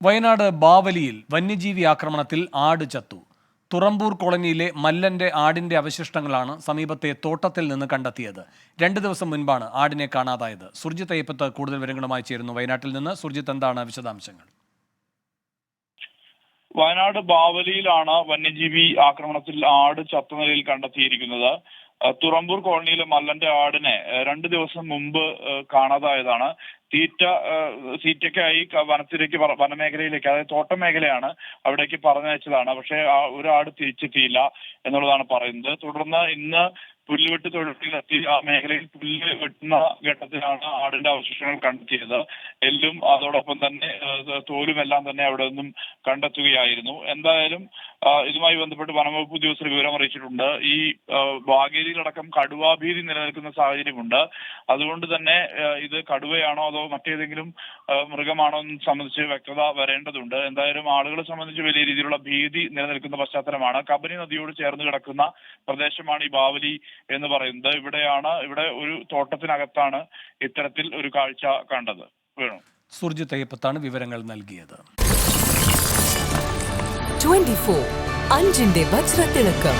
വയനാട് ബാവലിയിൽ വന്യജീവി ആക്രമണത്തിൽ ആട് ചത്തു. തുറമ്പൂർ കോളനിയിലെ മല്ലന്റെ ആടിന്റെ അവശിഷ്ടങ്ങളാണ് സമീപത്തെ തോട്ടത്തിൽ നിന്ന് കണ്ടെത്തിയത്. 2 ദിവസം മുൻപാണ് ആടിനെ കാണാതായത്. സുർജിത്ത് അയ്യപ്പത്ത് കൂടുതൽ വിവരങ്ങളുമായി ചേരുന്നു വയനാട്ടിൽ നിന്ന്. സുർജിത്ത്, എന്താണ് വിശദാംശങ്ങൾ? വയനാട് ബാവലിയിലാണ് വന്യജീവി ആക്രമണത്തിൽ ആട് ചത്ത നിലയിൽ കണ്ടെത്തിയിരിക്കുന്നത്. തുറമ്പൂർ കോളനിയിലെ മല്ലന്റെ ആടിനെ 2 ദിവസം മുമ്പ് കാണാതായതാണ്. തീറ്റയ്ക്കായി വനമേഖലയിലേക്ക്, അതായത് തോട്ടം മേഖലയാണ്, അവിടേക്ക് പറഞ്ഞയച്ചതാണ്. പക്ഷേ ഒരു ആട് തിരിച്ചെത്തിയില്ല എന്നുള്ളതാണ് പറയുന്നത്. തുടർന്ന് ഇന്ന് പുല്ലുവെട്ട് തൊഴിലാളികളെത്തി ആ മേഖലയിൽ പുല്ല് വെട്ടുന്ന ഘട്ടത്തിലാണ് ആടിന്റെ അവശിഷ്ടങ്ങൾ കണ്ടെത്തിയത്. എല്ലും അതോടൊപ്പം തന്നെ തോലുമെല്ലാം തന്നെ അവിടെ നിന്നും കണ്ടെത്തുകയായിരുന്നു. എന്തായാലും ഇതുമായി ബന്ധപ്പെട്ട് വനംവകുപ്പ് ഉദ്യോഗസ്ഥർ വിവരം അറിയിച്ചിട്ടുണ്ട്. ഈ ബാഗേരിയിലടക്കം കടുവാഭീതി നിലനിൽക്കുന്ന സാഹചര്യമുണ്ട്. അതുകൊണ്ട് തന്നെ ഇത് കടുവയാണോ അതോ മറ്റേതെങ്കിലും മൃഗമാണോ എന്ന് സംബന്ധിച്ച് വ്യക്തത വരേണ്ടതുണ്ട്. എന്തായാലും ആളുകളെ സംബന്ധിച്ച് വലിയ രീതിയിലുള്ള ഭീതി നിലനിൽക്കുന്ന പശ്ചാത്തലമാണ്. കബനി നദിയോട് ചേർന്ന് കിടക്കുന്ന പ്രദേശമാണ് ഈ ബാവലി എന്ന് പറയുന്നത്. ഇവിടെ ഒരു തോട്ടത്തിനകത്താണ് ഇത്തരത്തിൽ ഒരു കാഴ്ച കണ്ടത്. വേണു. സുർജിത്ത് അയ്യപ്പത്താണ് വിവരങ്ങൾ നൽകിയത്. 24 അഞ്ചിന്റെ വജ്രത്തിളക്കം.